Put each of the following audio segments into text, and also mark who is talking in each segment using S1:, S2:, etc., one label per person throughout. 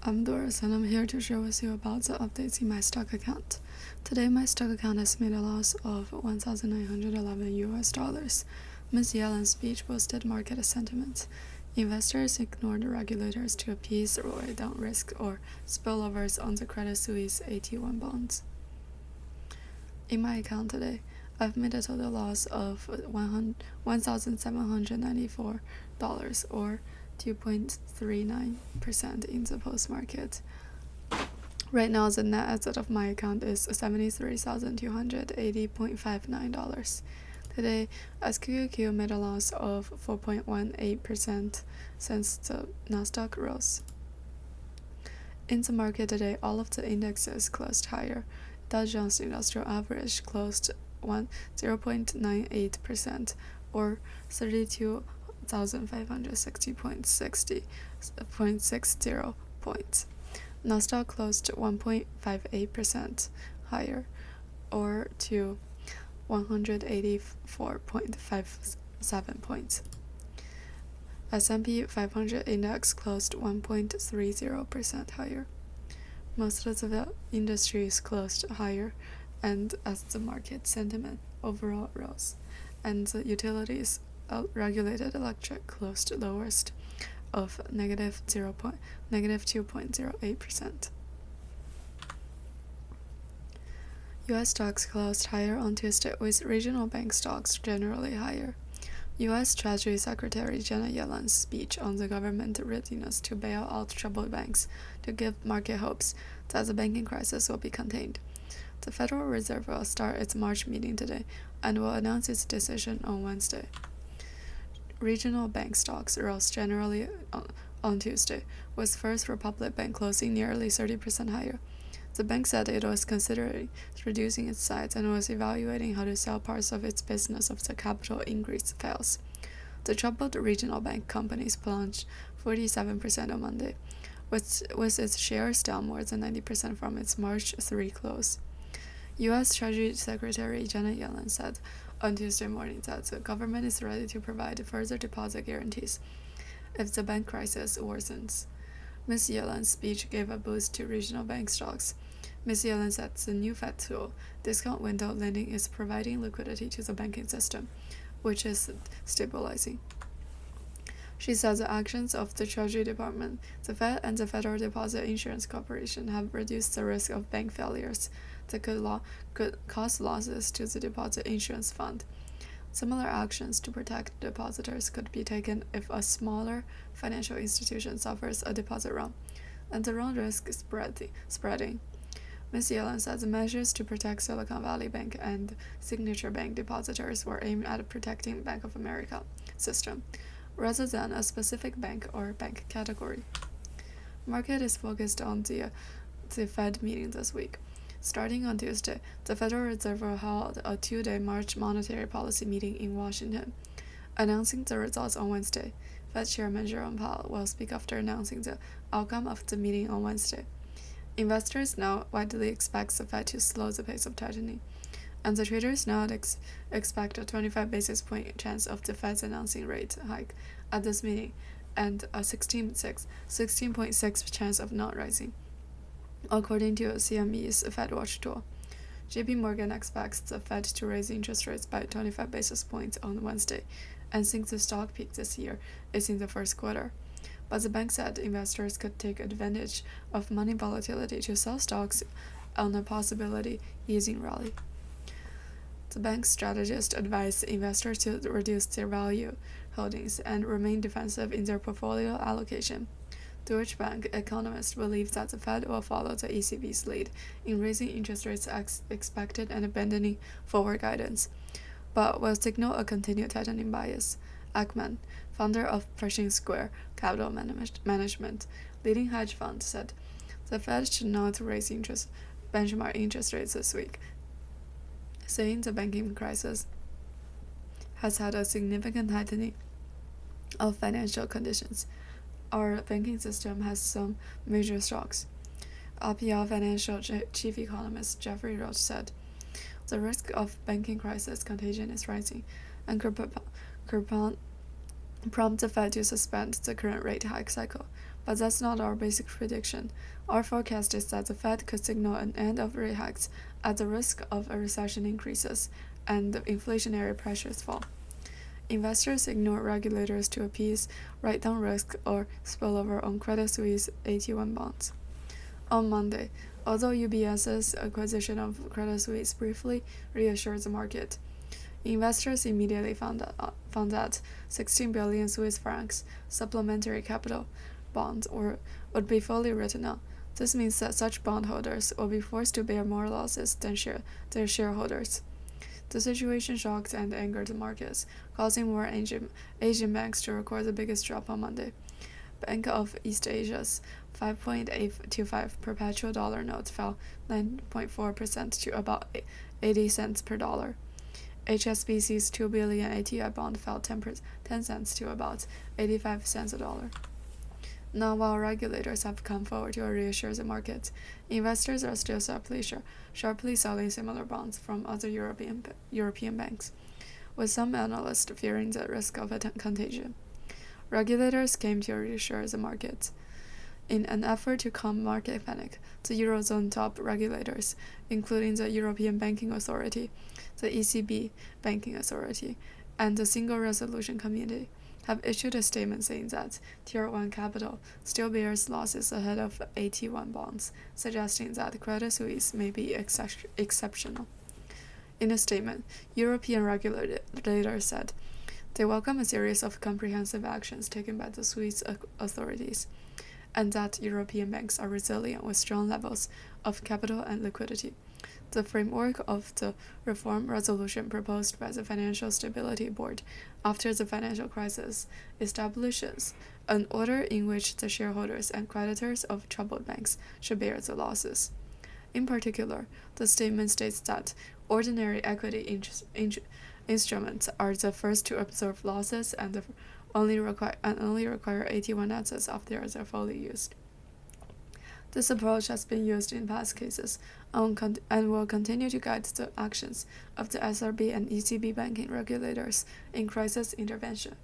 S1: I'm Doris and I'm here to share with you about the updates in my stock account. Today my stock account has made a loss of $1,911. Ms. Yellen's speech boosted market sentiment. Investors ignored regulators to appease or weigh down risk or spillovers on the Credit Suisse AT1 bonds. In my account today, I've made a total loss of $1,794 or 2.39% in the post-market. Right now, the net asset of my account is $73,280.59. Today, SQQQ made a loss of 4.18% since the Nasdaq rose. In the market today, all of the indexes closed higher. Dow Jones Industrial Average closed 0.98% or 32,560.60 points. Nasdaq closed 1.58% higher or to 184.57 points. S&P 500 index closed 1.30% higher. Most of the industries closed higher, and as the market sentiment overall rose, and the utilities regulated electric closed lowest of negative 2.08%. U.S. stocks closed higher on Tuesday, with regional bank stocks generally higher. U.S. Treasury Secretary Janet Yellen's speech on the government readiness to bail out troubled banks to give market hopes that the banking crisis will be contained. The Federal Reserve will start its March meeting today and will announce its decision on Wednesday. Regional bank stocks rose generally on Tuesday, with First Republic Bank closing nearly 30% higher. The bank said it was considering reducing its size and was evaluating how to sell parts of its business if the capital increase fails. The troubled regional bank companies plunged 47% on Monday, with its shares down more than 90% from its March 3 close. U.S. Treasury Secretary Janet Yellen said on Tuesday morning that the government is ready to provide further deposit guarantees if the bank crisis worsens. Ms. Yellen's speech gave a boost to regional bank stocks. Ms. Yellen said the new Fed tool, discount window lending, is providing liquidity to the banking system, which is stabilizing. She said the actions of the Treasury Department, the Fed, and the Federal Deposit Insurance Corporation have reduced the risk of bank failures that could cause losses to the Deposit Insurance Fund. Similar actions to protect depositors could be taken if a smaller financial institution suffers a deposit run, and the run risk is spreading. Ms. Yellen said the measures to protect Silicon Valley Bank and Signature Bank depositors were aimed at protecting Bank of America system, rather than a specific bank or bank category. Market is focused on the Fed meeting this week. Starting on Tuesday, the Federal Reserve will hold a two-day March monetary policy meeting in Washington. Announcing the results on Wednesday, Fed Chairman Jerome Powell will speak after announcing the outcome of the meeting on Wednesday. Investors now widely expect the Fed to slow the pace of tightening, and the traders now expect a 25 basis point chance of the Fed's announcing rate hike at this meeting, and a 16.6 chance of not rising, according to CME's Fed Watch tool. JP Morgan expects the Fed to raise interest rates by 25 basis points on Wednesday, and thinks the stock peak this year is in the first quarter. But the bank said investors could take advantage of money volatility to sell stocks on a possibility easing rally. The bank's strategist advised investors to reduce their value holdings and remain defensive in their portfolio allocation. Deutsche Bank economists believe that the Fed will follow the ECB's lead in raising interest rates as expected and abandoning forward guidance, but will signal a continued tightening bias. Ackman, founder of Pershing Square Capital Management, leading hedge fund, said the Fed should not raise benchmark interest rates this week, saying the banking crisis has had a significant tightening of financial conditions. Our banking system has some major shocks. RPL Financial Chief Economist Jeffrey Roach said, the risk of banking crisis contagion is rising, and could prompt the Fed to suspend the current rate hike cycle. But that's not our basic prediction. Our forecast is that the Fed could signal an end of rate hikes as the risk of a recession increases and the inflationary pressures fall. Investors ignore regulators to appease, write down risk, or spillover on Credit Suisse AT1 bonds. On Monday, although UBS's acquisition of Credit Suisse briefly reassured the market, investors immediately found that 16 billion Swiss francs supplementary capital bonds would be fully written out. This means that such bondholders will be forced to bear more losses than their shareholders. The situation shocked and angered the markets, causing more Asian banks to record the biggest drop on Monday. Bank of East Asia's 5.825 perpetual dollar note fell 9.4% to about 80 cents per dollar. HSBC's 2 billion ATI bond fell 10 cents to about 85 cents a dollar. Now, while regulators have come forward to reassure the market, investors are still sharply selling similar bonds from other European banks, with some analysts fearing the risk of a contagion. Regulators came to reassure the market. In an effort to calm market panic, the Eurozone top regulators, including the European Banking Authority, the ECB Banking Authority, and the Single Resolution Committee, have issued a statement saying that Tier 1 capital still bears losses ahead of AT1 bonds, suggesting that Credit Suisse may be exceptional. In a statement, European regulators said they welcome a series of comprehensive actions taken by the Swiss authorities, and that European banks are resilient with strong levels of capital and liquidity. The framework of the reform resolution proposed by the Financial Stability Board after the financial crisis establishes an order in which the shareholders and creditors of troubled banks should bear the losses. In particular, the statement states that ordinary equity instruments are the first to absorb losses and only require AT1 assets after they are fully used. This approach has been used in past cases and will continue to guide the actions of the SRB and ECB banking regulators in crisis intervention.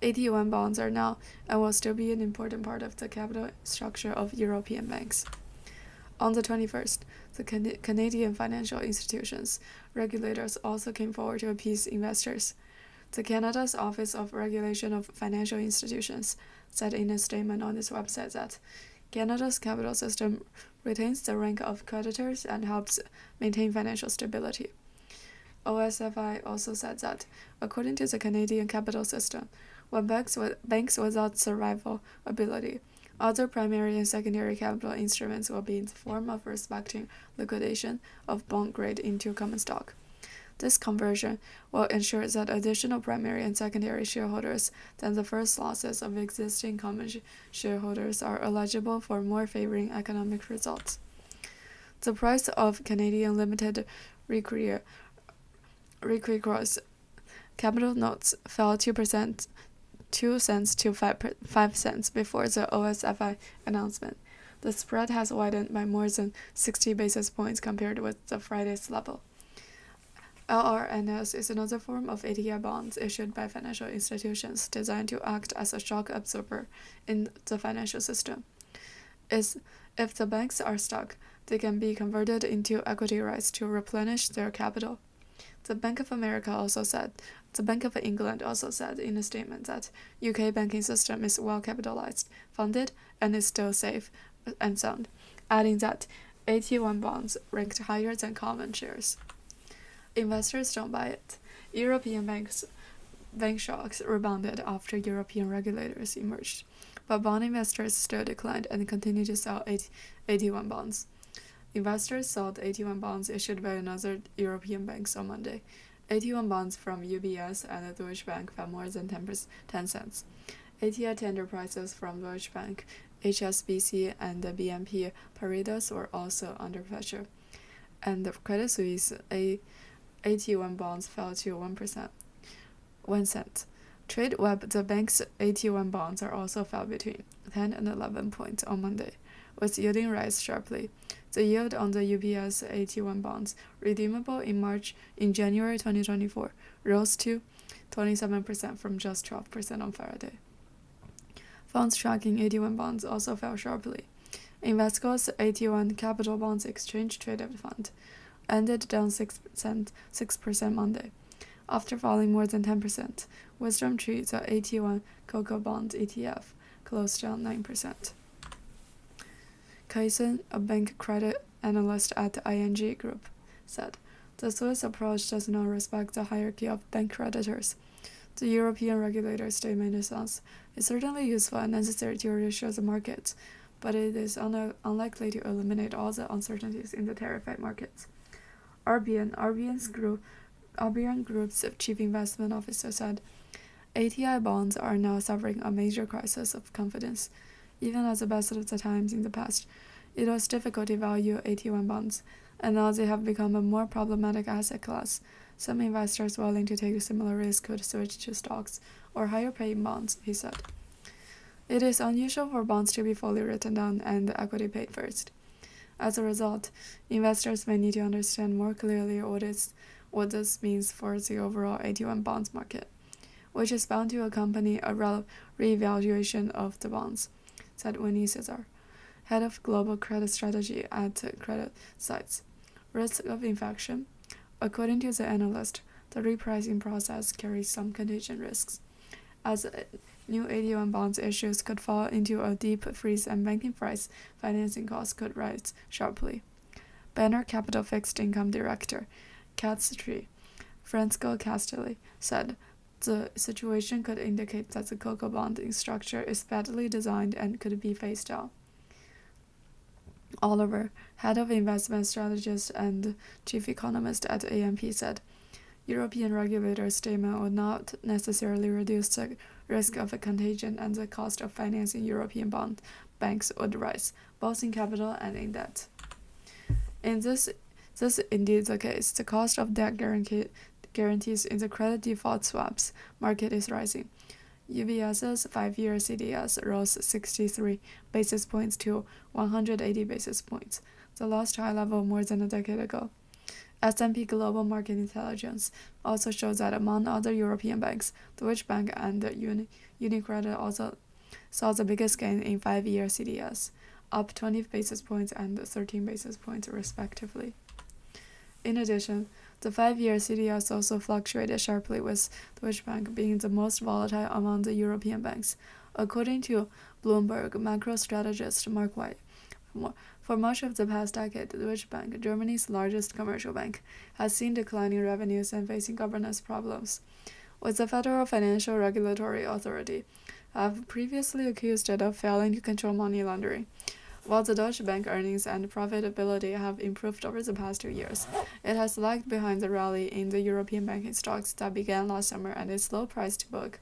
S1: AT1 bonds are now and will still be an important part of the capital structure of European banks. On the 21st, the Canadian financial institutions regulators also came forward to appease investors. The Canada's Office of Regulation of Financial Institutions said in a statement on its website that Canada's capital system retains the rank of creditors and helps maintain financial stability. OSFI also said that, according to the Canadian capital system, when banks without survival ability, other primary and secondary capital instruments will be in the form of respecting liquidation of bond grade into common stock. This conversion will ensure that additional primary and secondary shareholders than the first losses of existing common shareholders are eligible for more favoring economic results. The price of Canadian limited recourse capital notes fell 2% 2 cents to 5 cents before the OSFI announcement. The spread has widened by more than 60 basis points compared with the Friday's level. LRNS is another form of ATI bonds issued by financial institutions designed to act as a shock absorber in the financial system. If the banks are stuck, they can be converted into equity rights to replenish their capital. The Bank of England also said in a statement that UK banking system is well capitalized, funded, and is still safe and sound, adding that AT1 bonds ranked higher than common shares. Investors don't buy it. European bank shocks rebounded after European regulators emerged, but bond investors still declined and continued to sell AT1 bonds. Investors sold AT1 bonds issued by another European banks on Monday. AT1 bonds from UBS and Deutsche Bank fell more than 10 cents. ATI tender prices from Deutsche Bank, HSBC, and the BNP Paribas were also under pressure, and the Credit Suisse AT1 bonds fell to 1 cent. TradeWeb, the bank's AT1 bonds are also fell between 10 and 11 points on Monday, with yielding rise sharply. The yield on the UBS AT1 bonds, redeemable in January 2024, rose to 27% from just 12% on Friday. Funds tracking AT1 bonds also fell sharply. Invesco's AT1 Capital Bonds Exchange Traded Fund ended down 6% Monday, after falling more than 10%. Wisdom Tree, the AT1 Cocoa Bond ETF, closed down 9%. Kaisen, a bank credit analyst at ING Group, said, "The Swiss approach does not respect the hierarchy of bank creditors. The European regulator statement is certainly useful and necessary to reassure the markets, but it is unlikely to eliminate all the uncertainties in the tariff markets." RBN Group's chief investment officer said, "ATI bonds are now suffering a major crisis of confidence. Even at the best of the times in the past, it was difficult to value AT1 bonds, and now they have become a more problematic asset class. Some investors willing to take a similar risk could switch to stocks or higher-paying bonds," he said. "It is unusual for bonds to be fully written down and equity paid first. As a result, investors may need to understand more clearly what this means for the overall AT1 bonds market, which is bound to accompany a re-evaluation of the bonds," said Winnie Cesar, head of global credit strategy at Credit Suisse. Risk of infection. According to the analyst, the repricing process carries some contingent risks, as new AT1 bonds issues could fall into a deep freeze and banking price financing costs could rise sharply. Banner Capital Fixed Income Director, Catstree, Francesco Castelli, said, "The situation could indicate that the cocoa bond structure is badly designed and could be phased out." Oliver, head of investment strategist and chief economist at AMP, said, "European regulators' statement would not necessarily reduce the risk of a contagion, and the cost of financing European bond banks would rise, both in capital and in debt. This is indeed the case. The cost of debt guarantees in the credit default swaps market is rising. UBS's 5-year CDS rose 63 basis points to 180 basis points, the last high level more than a decade ago. S&P Global Market Intelligence also shows that among other European banks, Deutsche Bank and UniCredit also saw the biggest gain in 5-year CDS, up 20 basis points and 13 basis points respectively. In addition, the 5-year CDS also fluctuated sharply, with Deutsche Bank being the most volatile among the European banks, according to Bloomberg macro strategist Mark White. For much of the past decade, Deutsche Bank, Germany's largest commercial bank, has seen declining revenues and facing governance problems, with the Federal Financial Regulatory Authority have previously accused it of failing to control money laundering. While the Deutsche Bank earnings and profitability have improved over the past 2 years, it has lagged behind the rally in the European banking stocks that began last summer and its low price to book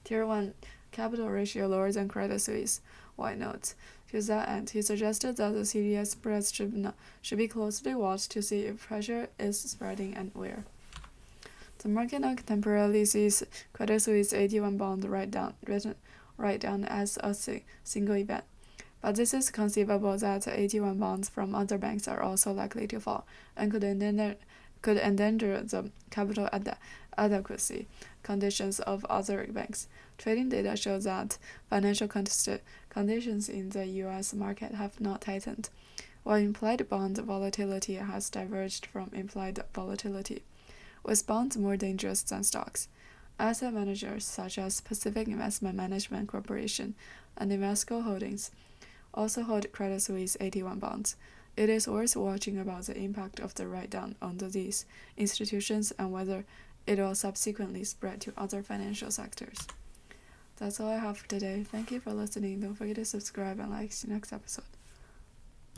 S1: Tier 1 capital ratio lower than Credit Suisse, White notes. To that end, he suggested that the CDS spreads should be closely watched to see if pressure is spreading and where. The market now temporarily sees Credit Suisse AT1 bond write down as a single event. But this is conceivable that AT1 bonds from other banks are also likely to fall and could endanger the capital adequacy conditions of other banks. Trading data shows that financial conditions in the U.S. market have not tightened, while implied bond volatility has diverged from implied volatility, with bonds more dangerous than stocks. Asset managers such as Pacific Investment Management Corporation and Invesco Holdings also hold Credit Suisse AT1 bonds. It is worth watching about the impact of the write-down on these institutions and whether it will subsequently spread to other financial sectors. That's all I have for today. Thank you for listening. Don't forget to subscribe and like. See you next episode.